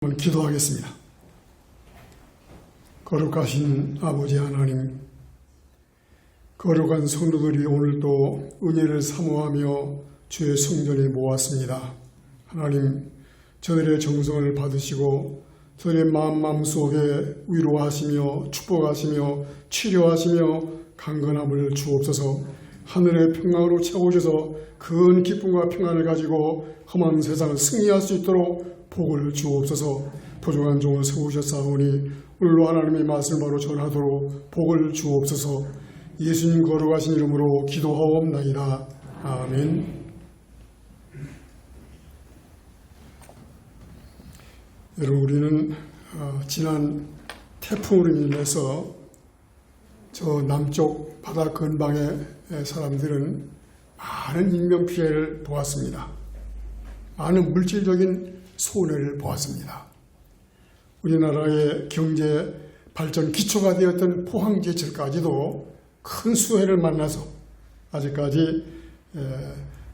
한번 기도하겠습니다. 거룩하신 아버지 하나님, 거룩한 성도들이 오늘도 은혜를 사모하며 주의 성전에 모았습니다. 하나님, 저들의 정성을 받으시고 저들의 마음속에 위로하시며 축복하시며 치료하시며 강건함을 주옵소서. 하늘의 평강으로 채워주셔서 큰 기쁨과 평안을 가지고 험한 세상을 승리할 수 있도록 복을 주옵소서. 부족한 종을 세우셨사오니 오늘로 하나님의 말씀을 바로 전하도록 복을 주옵소서. 예수님 거룩하신 이름으로 기도하옵나이다. 아멘. 여러분, 우리는 지난 태풍으로 인해서 저 남쪽 바다 근방의 사람들은 많은 인명피해를 보았습니다. 많은 물질적인 손해를 보았습니다. 우리나라의 경제 발전 기초가 되었던 포항제철까지도 큰 수해를 만나서 아직까지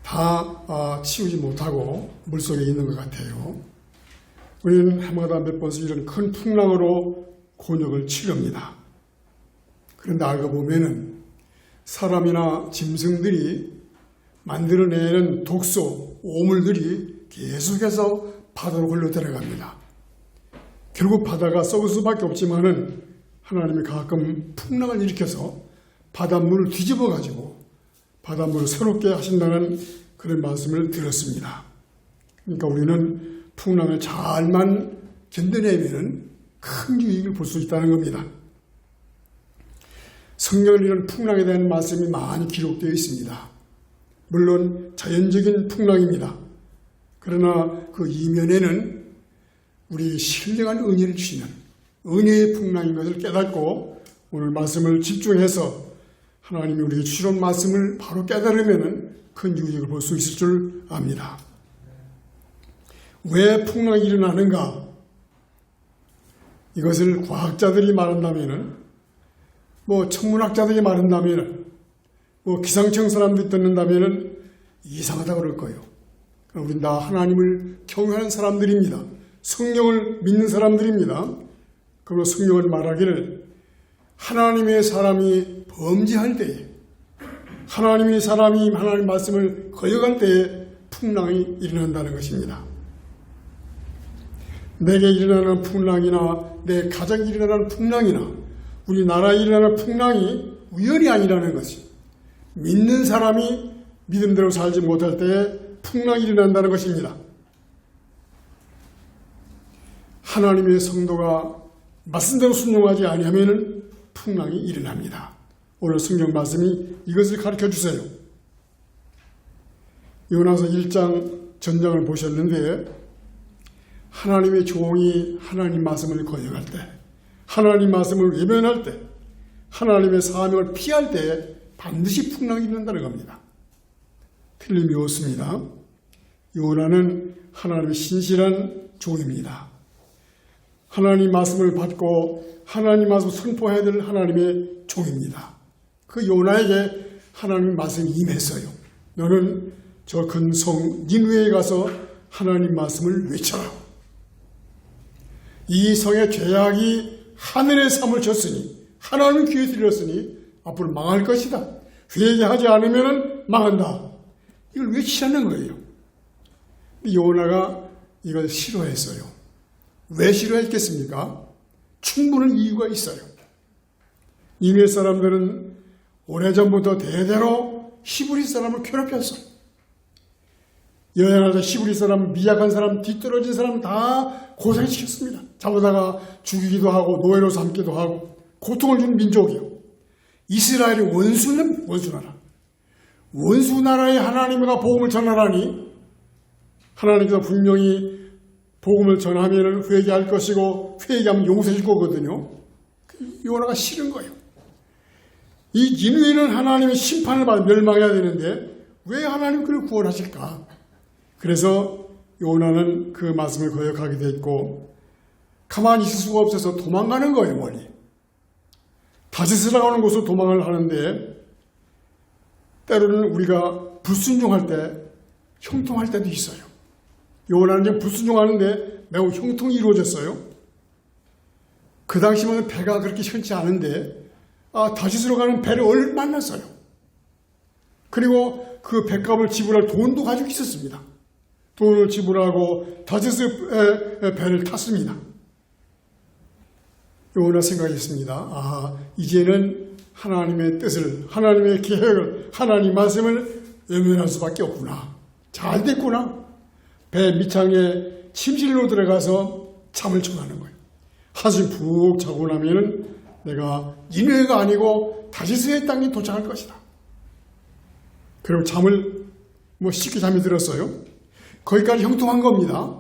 다 치우지 못하고 물속에 있는 것 같아요. 우리는 해마다 몇 번씩 이런 큰 풍랑으로 곤욕을 치릅니다. 그런데 알고 보면은 사람이나 짐승들이 만들어내는 독소, 오물들이 계속해서 바다로 흘러 들어갑니다. 결국 바다가 썩을 수밖에 없지만은 하나님이 가끔 풍랑을 일으켜서 바닷물을 뒤집어 가지고 바닷물을 새롭게 하신다는 그런 말씀을 들었습니다. 그러니까 우리는 풍랑을 잘만 견뎌내면 큰 유익을 볼 수 있다는 겁니다. 성경에 이런 풍랑에 대한 말씀이 많이 기록되어 있습니다. 물론 자연적인 풍랑입니다. 그러나 그 이면에는 우리 신령한 은혜를 주시는 은혜의 풍랑인 것을 깨닫고 오늘 말씀을 집중해서 하나님이 우리에게 주시는 말씀을 바로 깨달으면 큰 유익을 볼 수 있을 줄 압니다. 왜 풍랑이 일어나는가? 이것을 과학자들이 말한다면, 천문학자들이 말한다면, 기상청 사람들이 듣는다면 이상하다고 그럴 거예요. 우리는 다 하나님을 경외하는 사람들입니다. 성령을 믿는 사람들입니다. 그리고 성령은 말하기를 하나님의 사람이 범죄할 때에, 하나님의 사람이 하나님 말씀을 거역할 때에 풍랑이 일어난다는 것입니다. 내게 일어나는 풍랑이나 내 가정에 일어나는 풍랑이나 우리나라에 일어나는 풍랑이 우연이 아니라는 것이, 믿는 사람이 믿음대로 살지 못할 때에 풍랑이 일어난다는 것입니다. 하나님의 성도가 말씀대로 순종하지 아니하면 풍랑이 일어납니다. 오늘 성경 말씀이 이것을 가르쳐 주세요. 요나서 1장 전장을 보셨는데 하나님의 종이 하나님 말씀을 거역할 때, 하나님 말씀을 외면할 때, 하나님의 사명을 피할 때 반드시 풍랑이 일어난다는 겁니다. 틀림이 없습니다. 요나는 하나님의 신실한 종입니다. 하나님 말씀을 받고 하나님 말씀을 선포해야 될 하나님의 종입니다. 그 요나에게 하나님 말씀이 임했어요. 너는 저 큰 성 니느웨에 가서 하나님 말씀을 외쳐라. 이 성의 죄악이 하늘의 삶을 쳤으니 하나님 귀에 들렸으니 앞으로 망할 것이다. 회개하지 않으면 망한다. 이걸 외치라는 거예요. 요나가 이걸 싫어했어요. 왜 싫어했겠습니까? 충분한 이유가 있어요. 니느웨 사람들은 오래전부터 대대로 히브리 사람을 괴롭혔어요. 여행하자 히브리 사람, 미약한 사람, 뒤떨어진 사람 다 고생시켰습니다. 잡아다가 죽이기도 하고 노예로 삼기도 하고 고통을 준 민족이요. 이스라엘이 원수나라. 원수나라의 하나님과 복음을 전하라니 하나님께서 분명히 복음을 전하면 회개할 것이고 회개하면 용서해 줄 거거든요. 요나가 싫은 거예요. 이 니느웨는 하나님의 심판을 받아 멸망해야 되는데 왜 하나님 그를 구원하실까? 그래서 요나는 그 말씀을 거역하게 됐고 가만히 있을 수가 없어서 도망가는 거예요. 멀리 다시스라고 하는 곳으로 도망을 하는데 때로는 우리가 불순종할 때 형통할 때도 있어요. 요나는 불순종하는데 매우 형통이 이루어졌어요. 그 당시면 배가 그렇게 흔치 않은데 다시스로 가는 배를 만났어요. 그리고 그 배값을 지불할 돈도 가지고 있었습니다. 돈을 지불하고 다시스 배를 탔습니다. 요나 생각했습니다. 이제는 하나님의 뜻을, 하나님의 계획을, 하나님 말씀을 외면할 수밖에 없구나. 잘 됐구나. 배 밑창에 침실로 들어가서 잠을 청하는 거예요. 한숨 푹 자고 나면은 내가 니느웨가 아니고 다시스의 땅에 도착할 것이다. 그리고 잠을 쉽게 잠이 들었어요. 거기까지 형통한 겁니다.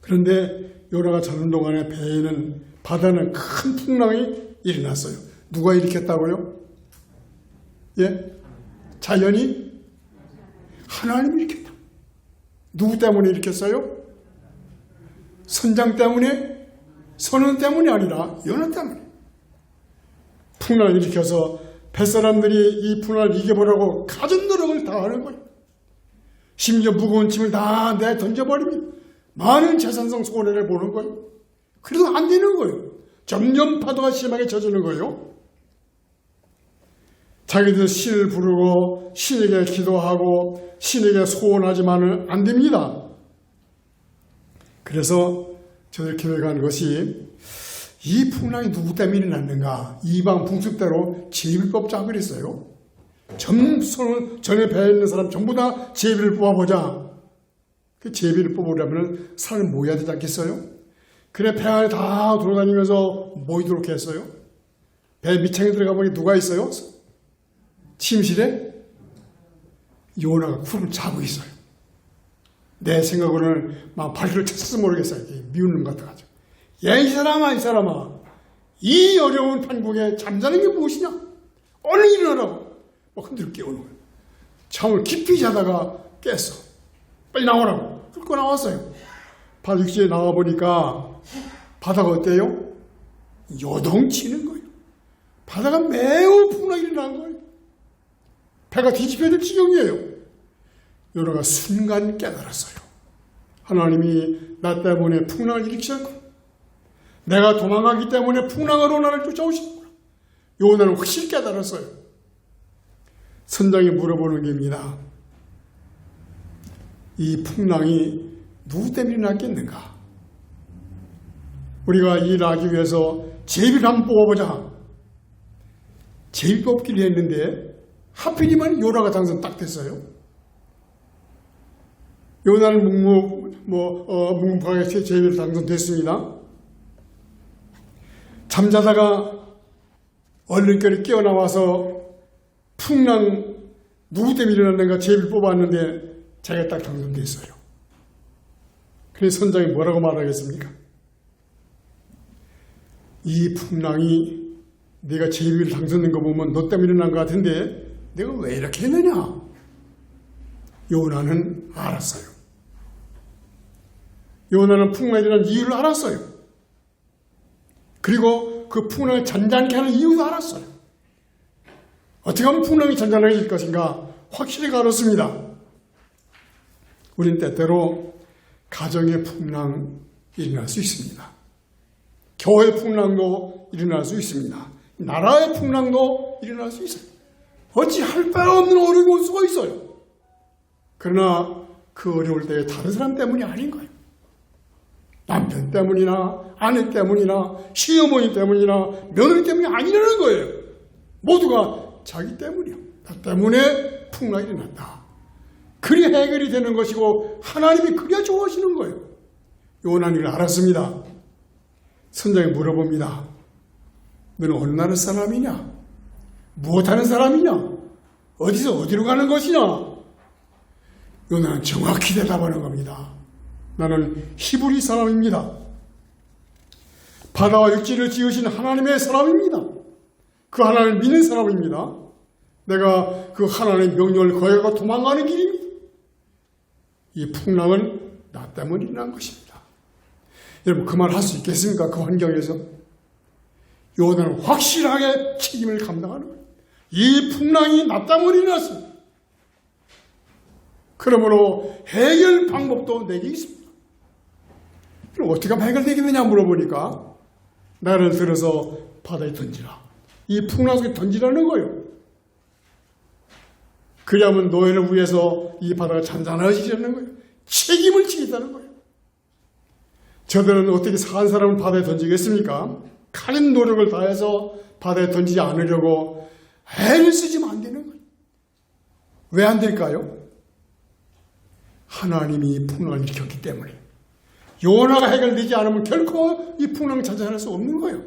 그런데 요나가 자는 동안에 바다는 큰 풍랑이 일어났어요. 누가 일으켰다고요? 예? 자연이? 하나님이 일으켰다. 누구 때문에 일으켰어요? 선장 때문에? 선원 때문이 아니라 요나 때문에. 풍랑을 일으켜서 뱃사람들이 이 풍랑을 이겨보라고 가진 노력을 다하는 거예요. 심지어 무거운 짐을 다 던져버리면 많은 재산성 손해를 보는 거예요. 그래도 안 되는 거예요. 점점 파도가 심하게 젖는 거예요. 자기들 신을 부르고 신에게 기도하고 신에게 소원하지만은 안 됩니다. 그래서 저들 계획한 것이 이 풍랑이 누구 때문에 일어났는가? 이방 풍습대로 제비법 작을 했어요. 전에 배에 있는 사람 전부 다 제비를 뽑아보자. 그 제비를 뽑으려면 사람을 모여야 되지 않겠어요? 그래 배 안에 다 돌아다니면서 모이도록 했어요. 배 밑창에 들어가 보니 누가 있어요? 침실에 요나가 쿨을 자고 있어요. 내 생각으로는 막 발길을 쳤을지 모르겠어요. 미운 놈 같아가지고. 야, 이 사람아. 이 어려운 판국에 잠자는 게 무엇이냐? 얼른 일어나라고. 흔들어 깨우는 거예요. 잠을 깊이 자다가 깼어. 빨리 나오라고. 끌고 나왔어요. 바다 육지에 나와보니까 바다가 어때요? 요동치는 거예요. 바다가 매우 풍랑이 일어난 거예요. 배가 뒤집혀야 될 지경이에요. 요나가 순간 깨달았어요. 하나님이 나 때문에 풍랑을 일으키셨고 내가 도망가기 때문에 풍랑으로 나를 쫓아오시는구나. 요나는 확실히 깨달았어요. 선장이 물어보는 겁니다. 이 풍랑이 누구 때문에 났겠는가? 우리가 일을 하기 위해서 제비를 한번 뽑아보자. 제비 뽑기를 했는데 하필이면 요나가 당선 딱 됐어요. 요나는 묵묵하게 제비를 당선됐습니다. 잠자다가 얼른결에 깨어나와서 풍랑 누구 때문에 일어났는가 제비를 뽑았는데 자기가 딱 당선됐어요. 그래서 선장이 뭐라고 말하겠습니까? 이 풍랑이 내가 제비를 당선된 거 보면 너 때문에 일어난 것 같은데 내가 왜 이렇게 했느냐? 요나는 알았어요. 요나는 풍랑이 일어난 이유를 알았어요. 그리고 그 풍랑을 잔잔하게 하는 이유도 알았어요. 어떻게 하면 풍랑이 잔잔해질 것인가 확실히 알았습니다. 우린 때때로 가정의 풍랑이 일어날 수 있습니다. 교회 풍랑도 일어날 수 있습니다. 나라의 풍랑도 일어날 수 있어요. 어찌 할 바 없는 어려움이 올 수가 있어요. 그러나 그 어려울 때 다른 사람 때문이 아닌 거예요. 남편 때문이나 아내 때문이나 시어머니 때문이나 며느리 때문이 아니라는 거예요. 모두가 자기 때문이요. 나 때문에 풍랑이 일어났다. 그리 해결이 되는 것이고 하나님이 그리야 좋아하시는 거예요. 요나는 이걸 알았습니다. 선장이 물어봅니다. 너는 어느 나라 사람이냐? 무엇하는 사람이냐? 어디서 어디로 가는 것이냐? 요나는 정확히 대답하는 겁니다. 나는 히브리 사람입니다. 바다와 육지를 지으신 하나님의 사람입니다. 그 하나님을 믿는 사람입니다. 내가 그 하나님의 명령을 거역하고 도망가는 길입니다. 이 풍랑은 나 때문에 일어난 것입니다. 여러분 그 말 할 수 있겠습니까? 그 환경에서 요나는 확실하게 책임을 감당하는 거예요. 이 풍랑이 나 때문에 일어났습니다. 그러므로 해결 방법도 내게 있습니다. 그럼 어떻게 하면 해결되겠느냐 물어보니까 나를 들어서 바다에 던지라. 이 풍랑 속에 던지라는 거예요. 그러면 노예를 위해서 이 바다가 잔잔해지려는 거예요. 책임을 지겠다는 거예요. 저들은 어떻게 산 사람을 바다에 던지겠습니까? 큰 노력을 다해서 바다에 던지지 않으려고 애를 쓰지만 안 되는 거예요. 왜 안 될까요? 하나님이 풍랑을 일으켰기 때문에. 요나가 해결되지 않으면 결코 이 풍랑을 잔잔할 수 없는 거예요.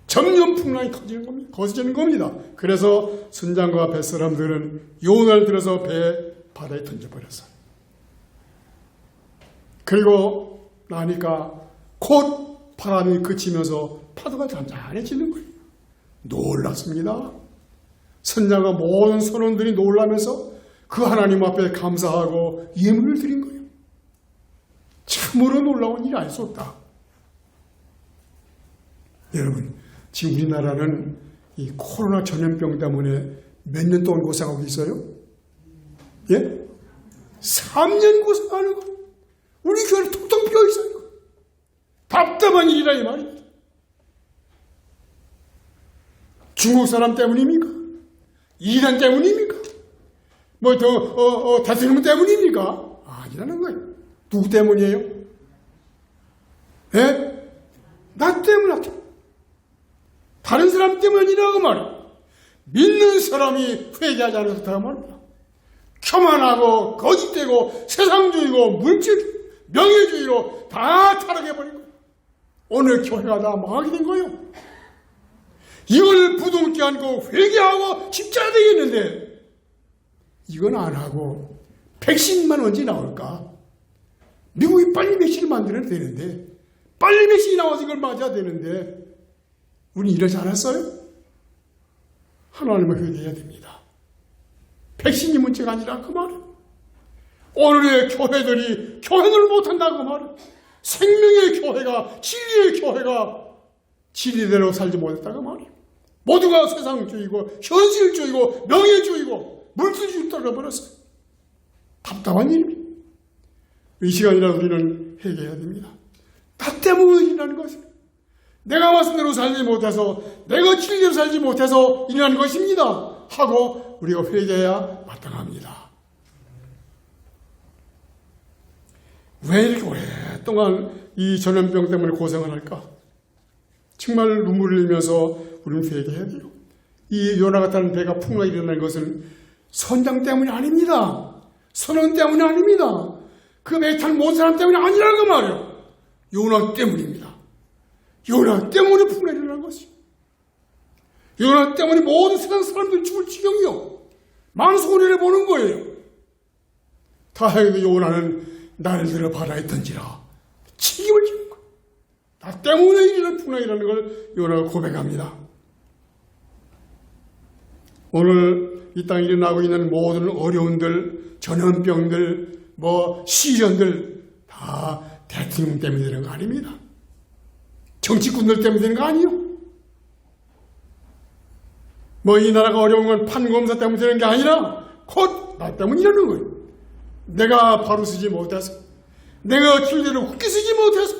점점 풍랑이 커지는 겁니다. 거세지는 겁니다. 그래서 선장과 뱃사람들은 요나를 들어서 바다에 던져버렸어요. 그리고 나니까 곧 바람이 그치면서 파도가 잔잔해지는 거예요. 놀랐습니다. 선장과 모든 선원들이 놀라면서 그 하나님 앞에 감사하고 예물을 드린 거예요. 참으로 놀라운 일이 알 수 없다. 여러분, 지금 우리나라는 이 코로나 전염병 때문에 몇 년 동안 고생하고 있어요? 예? 3년 고생하는 거. 우리 교회는 텅텅 비어 있어요. 답답한 일이라 이 말입니다. 중국 사람 때문입니까? 이란 때문입니까? 대통령 때문입니까? 아니라는 거예요. 누구 때문이에요? 예? 나 때문이야. 다른 사람 때문이라고 말이야. 믿는 사람이 회개하지 않았다고 말이야. 교만하고 거짓되고 세상주의고 물질, 명예주의로 다 타락해버린 거예요. 오늘 교회가 다 망하게 된 거예요. 이걸 부둥켜 안고 회개하고 십자가 되겠는데 이건 안 하고 백신만 언제 나올까? 미국이 빨리 백신을 만들어야 되는데 빨리 백신이 나와서 이걸 맞아야 되는데 우리 이러지 않았어요? 하나님을 회개해야 됩니다. 백신이 문제가 아니라 그 말이에요. 오늘의 교회들이 교회를 못한다고 그 말이에요. 생명의 교회가 진리의 교회가 진리대로 살지 못했다고 말이에요. 모두가 세상주의고 현실주의고 명예주의고 물질주의 떨어버렸어요. 답답한 일입니다. 이 시간이라도 우리는 회개해야 됩니다. 나 때문에 일어나는 것입니다. 내가 말씀대로 살지 못해서 내가 진리대로 살지 못해서 일어나는 것입니다. 하고 우리가 회개해야 마땅합니다. 왜 이렇게 오랫동안 이 전염병 때문에 고생을 할까? 정말 눈물을 흘리면서 우리는 회개해야 돼요. 이 요나 같다는 배가 풍랑이 일어나는 것은 선장 때문이 아닙니다. 선원 때문이 아닙니다. 그 배 타는 모든 사람 때문이 아니라는 말이에요. 요나 때문입니다. 요나 때문에 풍랑이 일어난 것이요. 요나 때문에 모든 세상 사람들이 죽을 지경이요. 망소리를 보는 거예요. 다행히도 요나는 나를 들어 바다에 던지라. 책임을 지는 거예요. 나 때문에 일어난 풍랑이라는 걸 요나가 고백합니다. 오늘 이 땅에 일어나고 있는 모든 어려움들, 전염병들, 시련들 다 대통령 때문에 되는 거 아닙니다. 정치꾼들 때문에 되는 거 아니에요. 이 나라가 어려운 건 판검사 때문에 되는 게 아니라 곧 나 때문에 이러는 거예요. 내가 바로 쓰지 못해서, 내가 진리대로 굳게 쓰지 못해서,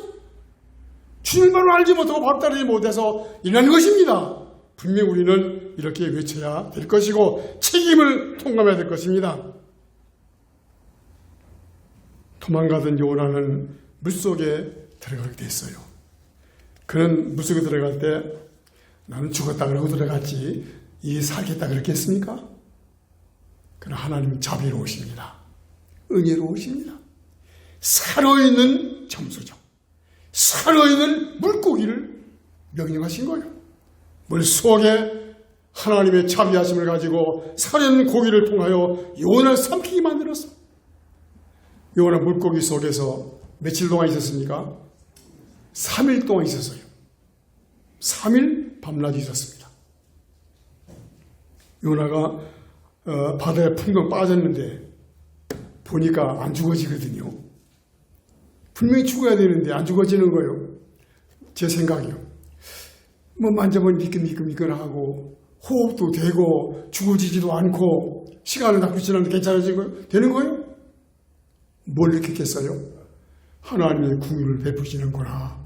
주님을 바로 알지 못하고 바로 따르지 못해서 일어나는 것입니다. 분명 우리는 이렇게 외쳐야 될 것이고 책임을 통감해야 될 것입니다. 도망가던 요나는 물속에 들어가게 됐어요. 그는 물속에 들어갈 때 나는 죽었다 그러고 들어갔지 이 살겠다 그랬겠습니까? 그러나 하나님은 자비로우십니다. 은혜로우십니다. 살아있는 점수죠. 살아있는 물고기를 명령하신 거예요. 물속에 하나님의 자비하심을 가지고 살아있는 고기를 통하여 요나를 삼키게 만들었어. 요나 물고기 속에서 며칠 동안 있었습니까? 3일 동안 있었어요. 3일 밤낮 있었습니다. 요나가 바다에 풍덩 빠졌는데 보니까 안 죽어지거든요. 분명히 죽어야 되는데 안 죽어지는 거예요. 제 생각이요. 만져보니 미끈미끈하고 호흡도 되고 죽어지지도 않고 시간을 다 지났는데 괜찮아진 거예요? 되는 거예요? 뭘 느꼈겠어요? 하나님의 궁유를 베푸시는구나.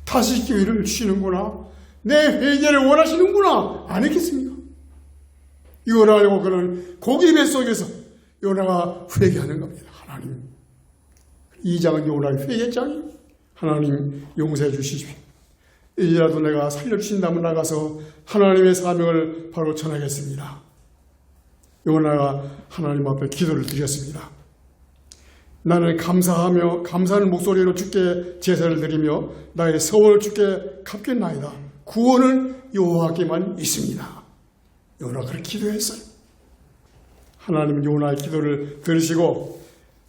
다시 기회를 주시는구나. 내 회개를 원하시는구나. 안 했겠습니까? 이걸 알고 그는 고기 뱃속에서 요나가 회개하는 겁니다. 하나님. 2장은 요나의 회개장이 하나님 용서해 주시십시오. 이제라도 내가 살려주신다면 나가서 하나님의 사명을 바로 전하겠습니다. 요나가 하나님 앞에 기도를 드렸습니다. 나는 감사하며 감사하는 목소리로 주께 제사를 드리며 나의 서원을 주께 갚겠나이다. 구원은 여호와께만 있습니다. 요나가 그렇게 기도했어요. 하나님은 요나의 기도를 들으시고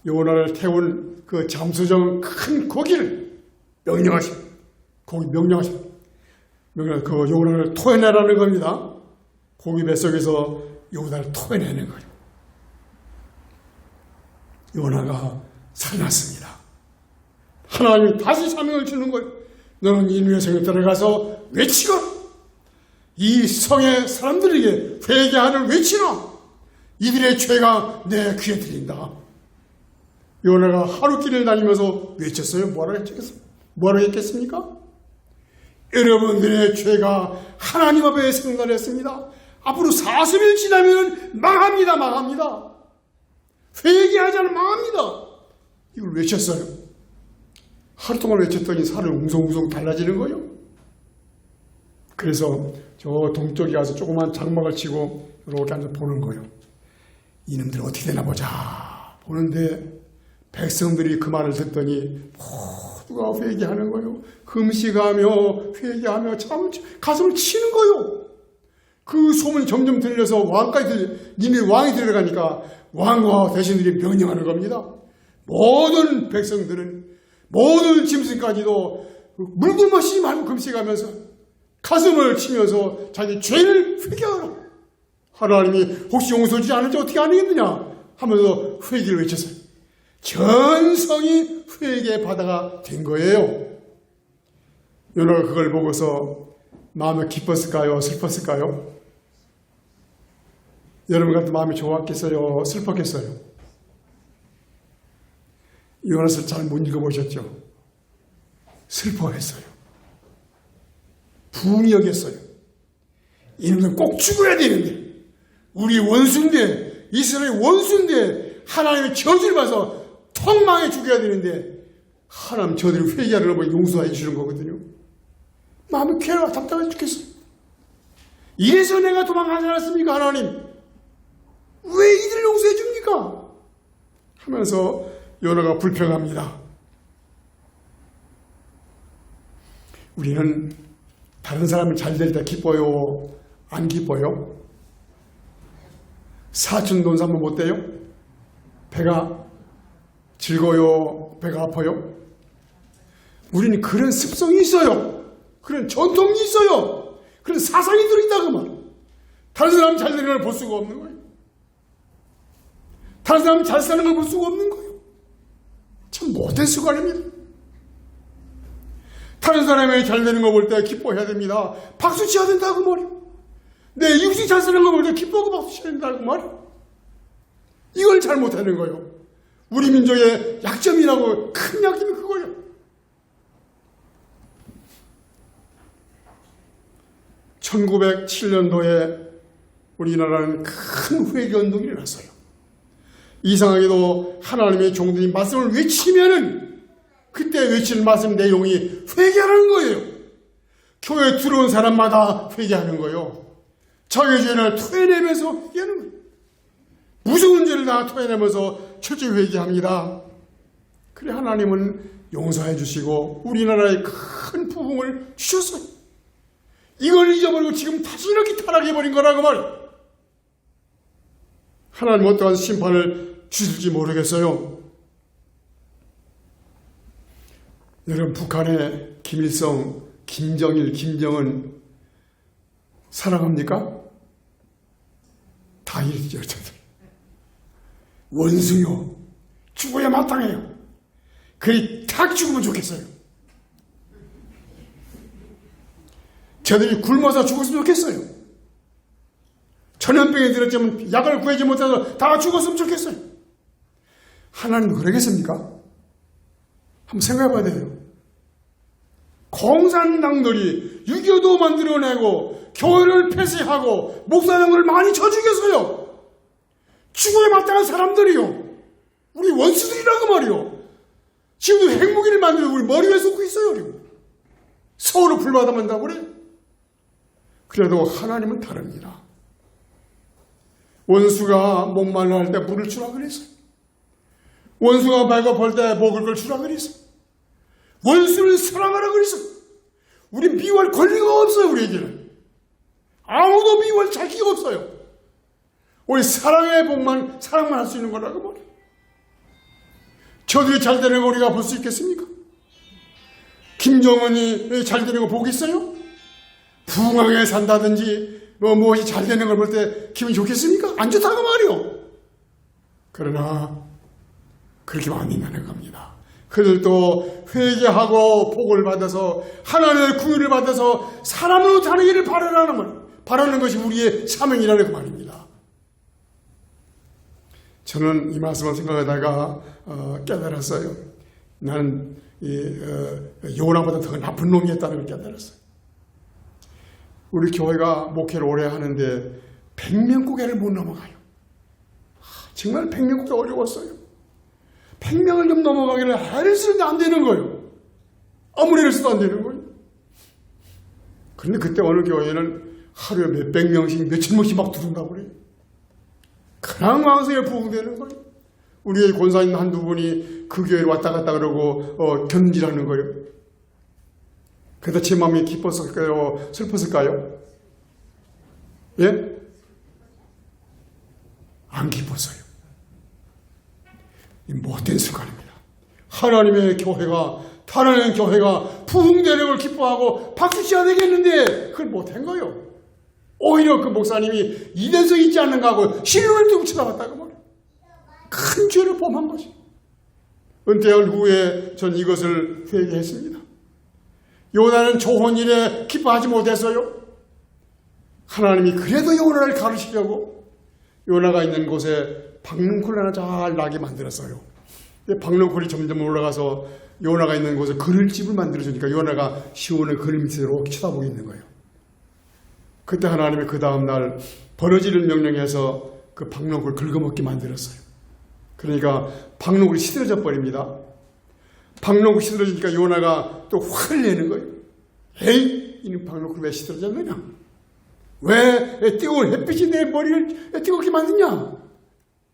요나를 태운 그 잠수정 큰 고기를 명령하십니다. 고기 명령하십니다. 그 요나를 토해내라는 겁니다. 고기 뱃속에서 요나를 토해내는 거예요. 요나가 살아났습니다. 하나님이 다시 사명을 주는 거예요. 너는 이누의 성에 들어가서 외치고 이 성의 사람들에게 회개하는 외치라. 이들의 죄가 내 귀에 들린다. 요나가 하루길을 다니면서 외쳤어요. 뭐라고 했겠습니까? 여러분들의 죄가 하나님 앞에 생각했습니다. 앞으로 40일 지나면 망합니다. 회개하지 않으면 망합니다. 이걸 외쳤어요. 하루 동안 외쳤더니 살을 웅성웅성 달라지는 거예요. 그래서 저 동쪽에 가서 조그만 장막을 치고 이렇게 앉아 보는 거예요. 이놈들 어떻게 되나 보자. 보는데 백성들이 그 말을 듣더니 모두가 회개하는 거예요. 금식하며 회개하며 참 가슴을 치는 거예요. 그 소문이 점점 들려서 왕까지 니네 왕이 들어가니까 왕과 대신들이 명령하는 겁니다. 모든 백성들은 모든 짐승까지도 물고 마시지 말고 금식하면서 가슴을 치면서 자기 죄를 회개하라. 하나님이 혹시 용서주지 않을지 어떻게 아니겠느냐 하면서 회개를 외쳤어요. 전성이 회개 바다가 된 거예요. 요나가 그걸 보고서 마음이 기뻤을까요? 슬펐을까요? 여러분 같은 마음이 좋았겠어요? 슬펐겠어요? 요나서를 잘 못 읽어보셨죠? 슬퍼했어요. 분이 여겼어요. 이놈은 꼭 죽어야 되는데 우리 원수인데 이스라엘 원수인데 하나님의 저주를 봐서 턱망해 죽여야 되는데 하나님 저들이 회개하려고 보니 용서해 주시는 거거든요. 마음이 괴로워 답답해 죽겠어요. 이래서 내가 도망가지 않았습니까? 하나님 왜 이들을 용서해 줍니까? 하면서 요나가 불평합니다. 우리는 다른 사람이 잘 될 때 기뻐요? 안 기뻐요? 사촌 돈 사면 못 돼요? 배가 즐거워요? 배가 아파요? 우리는 그런 습성이 있어요. 그런 전통이 있어요. 그런 사상이 들어있다 그 말. 다른 사람 잘 되는 걸 볼 수가 없는 거예요. 다른 사람 잘 사는 걸 볼 수가 없는 거예요. 참 못된 습관입니다. 다른 사람이 잘 되는 거 볼 때 기뻐해야 됩니다. 박수 쳐야 된다고 말이에요. 내 이웃이 잘 사는 거 볼 때 기뻐하고 박수 쳐야 된다고 말이에요. 이걸 잘못하는 거예요. 우리 민족의 약점이라고 큰 약점이 그거예요. (1907년도에) 우리나라는 큰 회개운동이 일어났어요. 이상하게도 하나님의 종들이 말씀을 외치면은 그때 외치는 말씀 내용이 회개하는 거예요. 교회에 들어온 사람마다 회개하는 거예요. 자기 죄를 토해내면서 회개하는 거예요. 무서운 죄를 다 토해내면서 철저히 회개합니다. 그래 하나님은 용서해 주시고 우리나라에 큰 부흥을 주셨어요. 이걸 잊어버리고 지금 다시 이렇게 타락해버린 거라고 말이에요. 하나님 어떠한 심판을 주실지 모르겠어요. 여러분 북한의 김일성, 김정일, 김정은 사랑합니까? 다 이렇게 원수요. 죽어야 마땅해요. 그리 탁 죽으면 좋겠어요. 저들이 굶어서 죽었으면 좋겠어요. 전염병이 들었지만 약을 구하지 못해서 다 죽었으면 좋겠어요. 하나님 그러겠습니까? 한번 생각해 봐야 돼요. 공산당들이 6.25도 만들어내고 교회를 폐쇄하고 목사님을 많이 쳐 죽였어요. 죽음에 마땅한 사람들이요. 우리 원수들이라고 말이요. 지금도 핵무기를 만들어 우리 머리 위에 쏟고 있어요. 그리고 서울을 불받아만다고 그래. 그래도 하나님은 다릅니다. 원수가 목말라 할 때 물을 주라 그랬어요. 원수가 배고플 때 먹을 걸 주라 그랬어요. 원수를 사랑하라 그랬어요. 우리 미워할 권리가 없어요. 우리에게는 아무도 미워할 자격이 없어요. 우리 사랑의 복만 사랑만 할 수 있는 거라고 말해요. 저들이 잘 되는 거 우리가 볼 수 있겠습니까? 김정은이 잘 되는 거 보겠어요? 부강하게 산다든지 무엇이 잘 되는 걸 볼 때 기분이 좋겠습니까? 안 좋다고 말이요. 그러나 그렇게 많이 나는 겁니다. 그들도 회개하고 복을 받아서 하나님의 구원을 받아서 사람으로 다니기를 바라는 것이 우리의 사명이라는 그 말입니다. 저는 이 말씀을 생각하다가 깨달았어요. 나는 요나보다 더 나쁜 놈이었다는 걸 깨달았어요. 우리 교회가 목회를 오래 하는데 100명 고개를 못 넘어가요. 정말 100명 고개 어려웠어요. 100명을 좀 넘어가기를 애를 쓰는데 안 되는 거예요. 아무리 애를 써도 안 되는 거예요. 그런데 그때 어느 교회는 하루에 몇백 명씩 몇천 명씩 막 들어온다고 그래요. 그냥 왕성에 부흥되는 거예요. 우리의 권사님 한두 분이 그 교회를 왔다 갔다 그러고 견지라는 거예요. 그래서 제 마음이 기뻤을까요? 슬펐을까요? 예? 안 기뻤어요. 이 못된 순간입니다. 하나님의 교회가 하나님의 교회가 부흥되는 걸 기뻐하고 박수쳐야 되겠는데 그걸 못한 거예요. 오히려 그 목사님이 이den성 있지 않는가 하고 신론을 두고 쳐다봤다고 말이에요. 큰 죄를 범한 것이. 은퇴한 후에 전 이것을 회개했습니다. 요나는 좋은 일에 기뻐하지 못했어요. 하나님이 그래도 요나를 가르치려고 요나가 있는 곳에 박능쿨 하나 잘 나게 만들었어요. 박능쿨이 점점 올라가서 요나가 있는 곳에 그늘집을 만들어주니까 요나가 시온의 그늘 밑으로 쳐다보고 있는 거예요. 그때 하나님이 그 다음날 버러지를 명령해서 그 박능쿨을 긁어먹게 만들었어요. 그러니까 박능쿨이 시들어져 버립니다. 박능쿨이 시들어지니까 요나가 또 화를 내는 거예요. 에이, 이 박능쿨 왜 시들어졌느냐? 왜 뜨거운 햇빛이 내 머리를 뜨겁게 만드냐?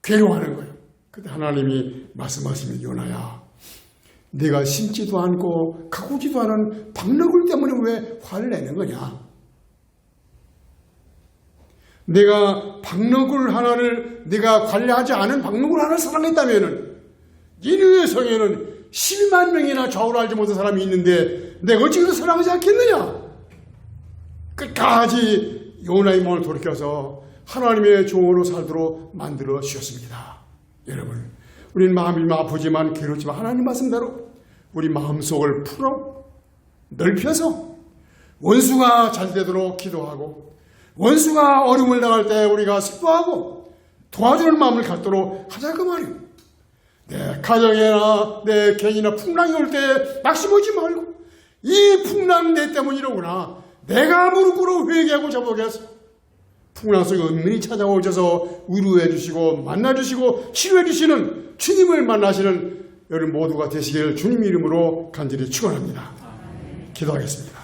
괴로워하는 거예요. 그때 하나님이 말씀하시면 요나야, 네가 심지도 않고 가꾸지도 않은 박너굴 때문에 왜 화를 내는 거냐? 내가 박너굴 하나를 네가 관리하지 않은 박너굴 하나를 사랑했다면은 니느웨 성에는 12만 명이나 좌우를 알지 못한 사람이 있는데 내가 어찌 그래서 사랑하지 않겠느냐? 끝까지 요나의 마음을 돌이켜서 하나님의 종으로 살도록 만들어 주셨습니다. 여러분, 우리는 마음이 아프지만 괴롭지만 하나님 말씀대로 우리 마음속을 풀어 넓혀서 원수가 잘 되도록 기도하고 원수가 어려움을 당할 때 우리가 슬퍼하고 도와주는 마음을 갖도록 하자고 말이에요. 내 가정이나 내 개인이나 풍랑이 올 때 낙심하지 말고 이 풍랑 내 때문이로구나. 내가 무릎 꿇어 회개하고 저보겠어. 풍랑 속에 은밀히 찾아오셔서 위로해 주시고 만나 주시고 치료해 주시는 주님을 만나시는 여러분 모두가 되시기를 주님 이름으로 간절히 축원합니다. 기도하겠습니다.